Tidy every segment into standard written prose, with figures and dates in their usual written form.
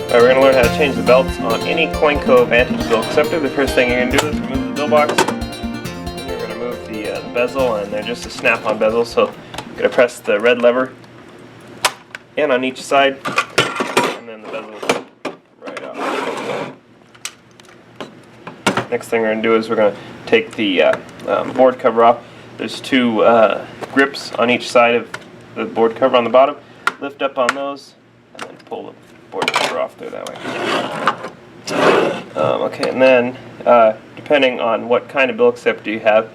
Alright, we're going to learn how to change the belts on any Coinco Vantage bill acceptor. The first thing you're going to do is remove the bill box. And you're going to remove the bezel, and they're just a snap-on bezel, so you're going to press the red lever in on each side, and then the bezel right off. Next thing we're going to do is we're going to take the board cover off. There's two grips on each side of the board cover on the bottom. Lift up on those, and then pull the board cover off there that way. Okay, and then depending on what kind of bill acceptor you have,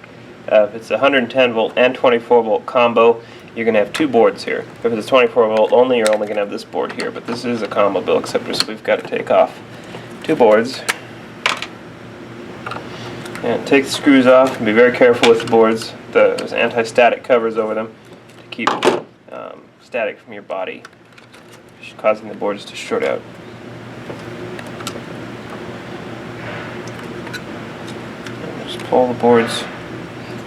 if it's a 110 volt and 24 volt combo, you're going to have two boards here. If it's 24 volt only, you're only going to have this board here, but this is a combo bill acceptor, so we've got to take off two boards. And take the screws off, and be very careful with the boards. There's anti-static covers over them to keep static from your body, causing the boards to short out. And just pull the boards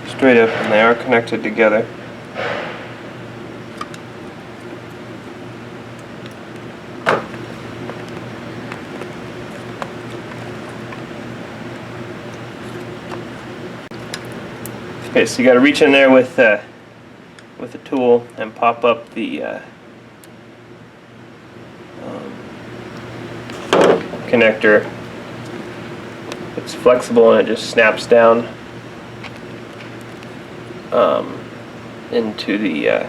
straight up, and they are connected together. Okay, so you got to reach in there with a tool and pop up the connector. It's flexible and it just snaps down into the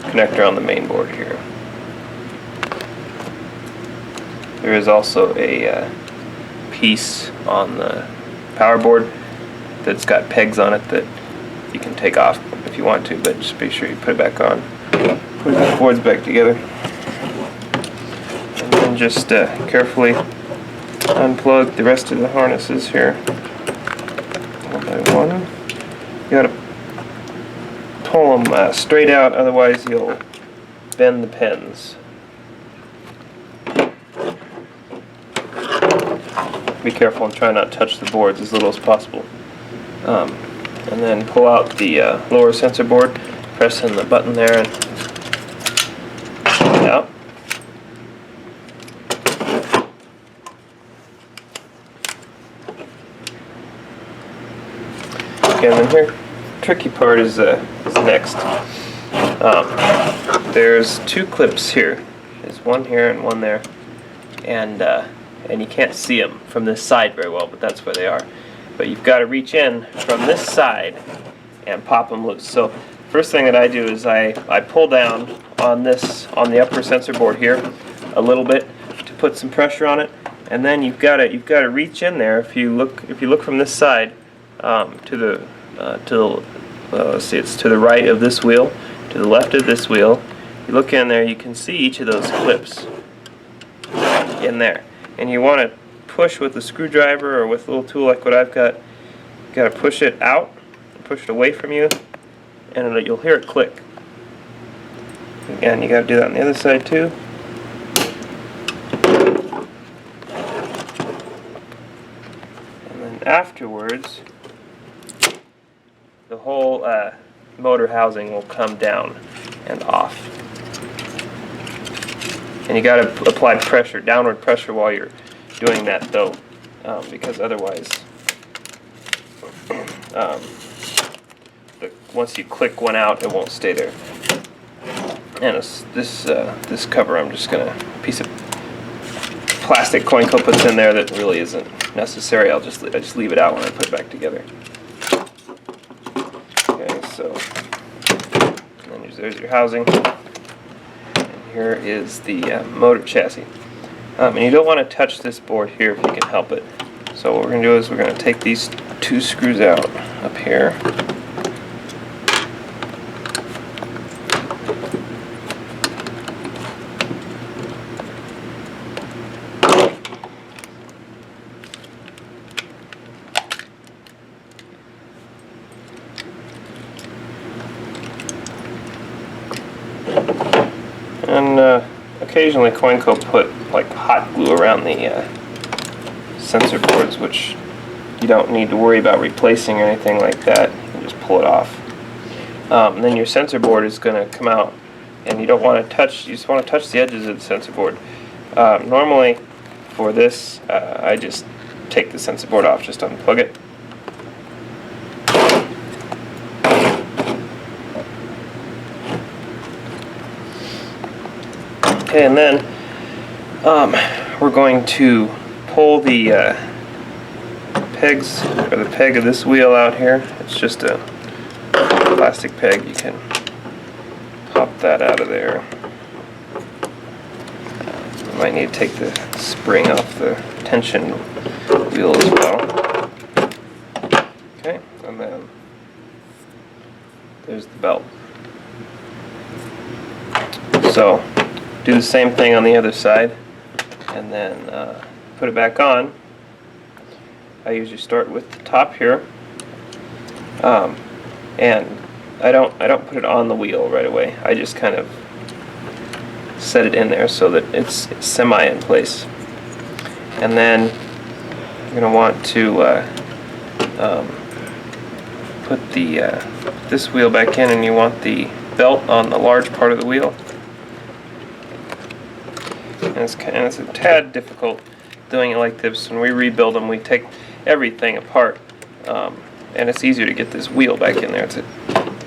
connector on the main board here. There is also a piece on the power board that's got pegs on it that you can take off if you want to, but just be sure you put it back on. Put the boards back together. And then just carefully unplug the rest of the harnesses here. One by one. You gotta pull them straight out, otherwise you'll bend the pins. Be careful and try not to touch the boards as little as possible. And then pull out the lower sensor board, press in the button there and pull it out. Okay, and then here, tricky part is next. There's two clips here. There's one here and one there, and you can't see them from this side very well, but that's where they are. But you've got to reach in from this side and pop them loose. So first thing that I do is I pull down on the upper sensor board here a little bit to put some pressure on it, and then you've got to reach in there. If you look from this side let's see, it's to the right of this wheel, to the left of this wheel. You look in there, you can see each of those clips in there, and you want to push with a screwdriver or with a little tool like what I've got. You got to push it out, push it away from you, and you'll hear it click. Again, you got to do that on the other side too. And then afterwards, the whole motor housing will come down and off. And you got to apply pressure, downward pressure, while you're doing that though, because otherwise once you click one out, it won't stay there. And this cover, I'm just gonna, a piece of plastic Coinco puts in there that really isn't necessary. I just leave it out when I put it back together. Okay, so and then there's your housing, and here is the motor chassis. And you don't want to touch this board here if you can help it. So what we're going to do is we're going to take these two screws out up here. And occasionally Coinco put like hot glue around the sensor boards, which you don't need to worry about replacing or anything like that. You just pull it off. And then your sensor board is going to come out, and you don't want to touch, you just want to touch the edges of the sensor board. Normally for this, I just take the sensor board off, just unplug it. Okay, and then we're going to pull the pegs, or the peg of this wheel out here. It's just a plastic peg. You can pop that out of there. You might need to take the spring off the tension wheel as well. Okay, and then there's the belt. So do the same thing on the other side, and then put it back on. I usually start with the top here, and I don't put it on the wheel right away. I just kind of set it in there so that it's semi in place. And then you're going to want to put this wheel back in, and you want the belt on the large part of the wheel. And it's a tad difficult doing it like this. When we rebuild them, we take everything apart, and it's easier to get this wheel back in there. It's a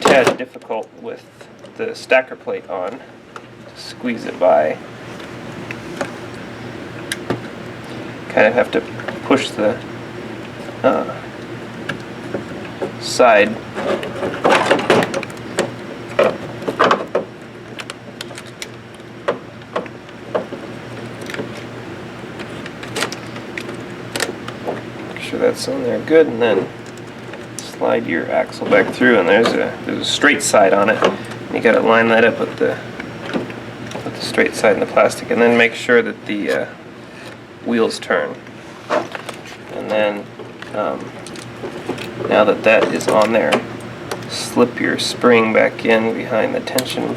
tad difficult with the stacker plate on to squeeze it by. Kind of have to push the side. Make sure that's on there good, and then slide your axle back through, and there's a straight side on it. You got to line that up with the straight side in the plastic, and then make sure that the wheels turn. And then now that that is on there, slip your spring back in behind the tension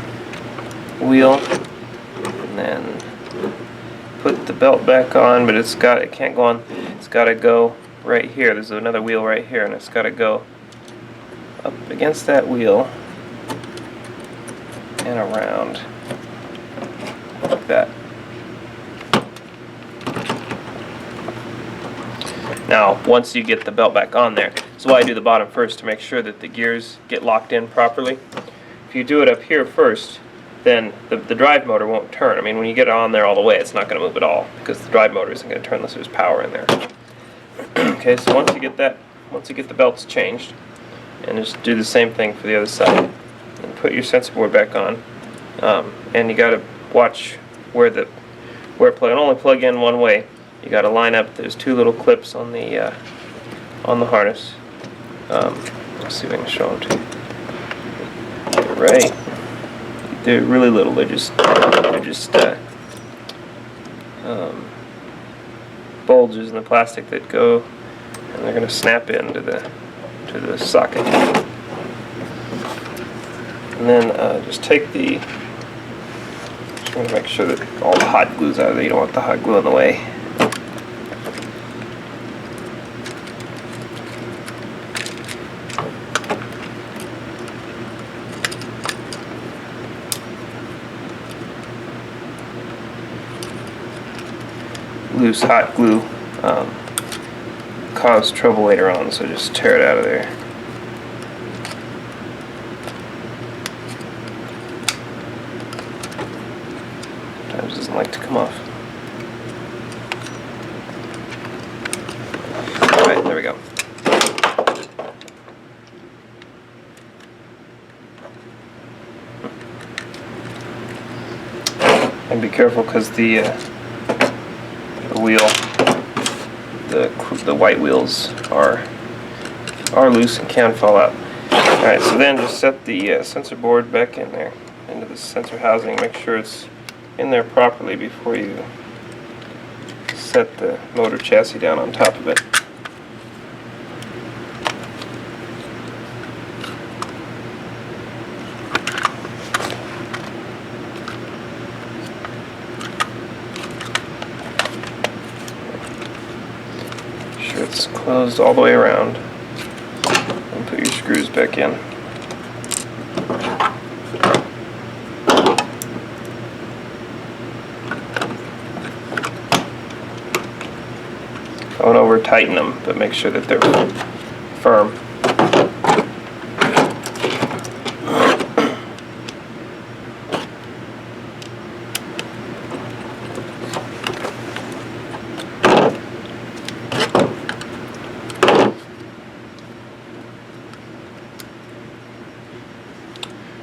wheel, and then put the belt back on. But it can't go on. It's got to go right here. There's another wheel right here, and it's got to go up against that wheel and around like that. Now, once you get the belt back on there, that's why I do the bottom first, to make sure that the gears get locked in properly. If you do it up here first, then the drive motor won't turn. I mean, when you get it on there all the way, it's not going to move at all, because the drive motor isn't going to turn unless there's power in there. Okay, so once you get the belts changed, and just do the same thing for the other side, and put your sensor board back on, and you got to watch where it only plug in one way. You got to line up. There's two little clips on the harness. Let's see if I can show them to you. Right, they're really little. They're just bulges in the plastic that go, and they're going to snap into the socket. And then just take the. Just want to make sure that all the hot glue's out of there. You don't want the hot glue in the way. Loose hot glue cause trouble later on, so just tear it out of there. Sometimes it doesn't like to come off. Alright, there we go. And be careful, because the wheel, the white wheels are loose and can fall out. Alright, so then just set the sensor board back in there, into the sensor housing. Make sure it's in there properly before you set the motor chassis down on top of it. It's closed all the way around, and put your screws back in. Don't over tighten them, but make sure that they're firm.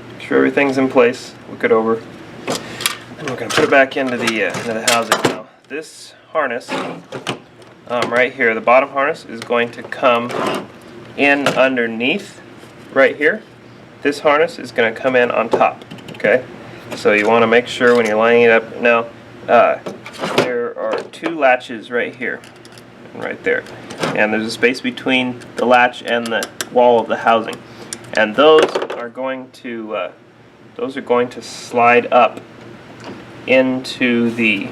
Make sure everything's in place. Look it over. And we're going to put it back into the housing now. This harness, right here, the bottom harness is going to come in underneath right here. This harness is going to come in on top, okay? So you want to make sure when you're lining it up. Now, there are two latches right here and right there. And there's a space between the latch and the wall of the housing. And those are going to slide up into these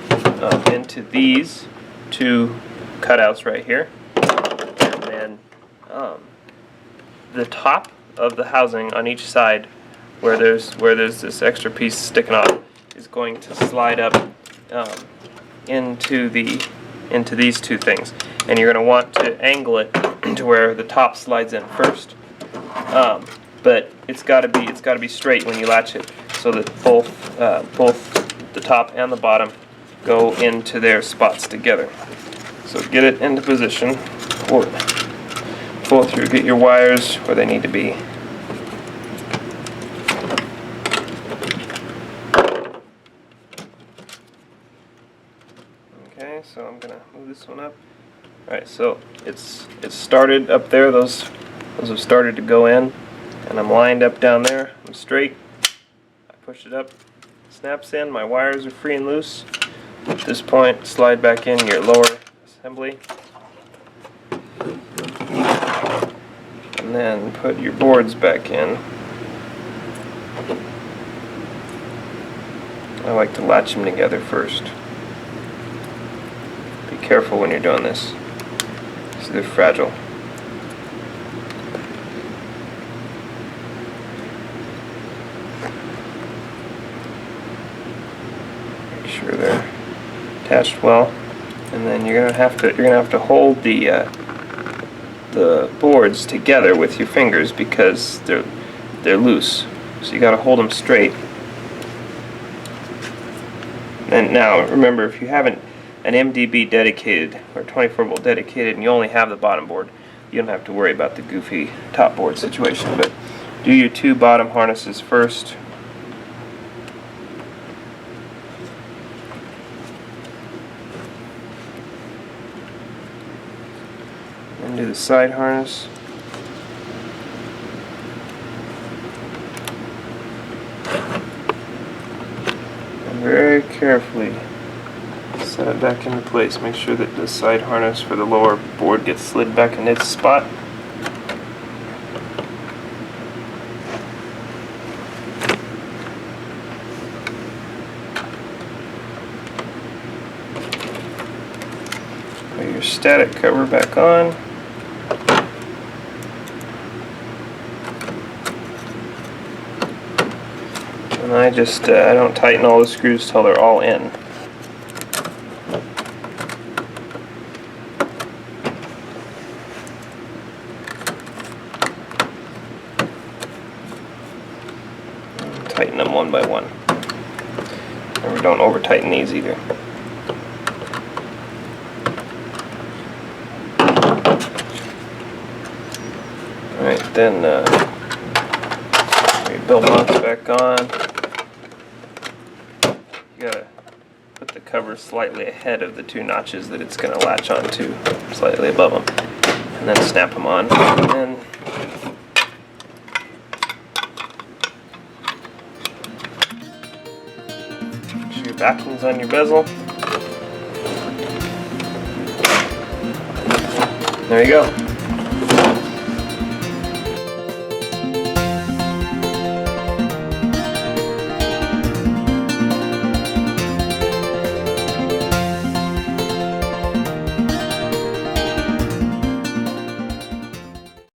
two cutouts right here, and then the top of the housing on each side, where there's this extra piece sticking off, is going to slide up into these two things, and you're going to want to angle it to where the top slides in first, but it's got to be straight when you latch it, so that both the top and the bottom go into their spots together. So get it into position, pull through, get your wires where they need to be. Okay, so I'm gonna move this one up. Alright, so it's started up there, those have started to go in, and I'm lined up down there, I'm straight. I push it up, snaps in, my wires are free and loose. At this point, slide back in your lower assembly, and then put your boards back in. I like to latch them together first. Be careful when you're doing this, because they're fragile. Make sure they're attached well, and then you're gonna have to hold the boards together with your fingers because they're loose. So you got to hold them straight. And now remember, if you have an MDB dedicated or 24 volt dedicated, and you only have the bottom board, you don't have to worry about the goofy top board situation. But do your two bottom harnesses first. And do the side harness. And very carefully set it back into place. Make sure that the side harness for the lower board gets slid back in its spot. Put your static cover back on. And I don't tighten all the screws till they're all in. And tighten them one by one. Remember, don't over tighten these either. Alright, then your bell mounts back on. You gotta put the cover slightly ahead of the two notches that it's gonna latch onto, slightly above them, and then snap them on. And then make sure your backing's on your bezel. There you go.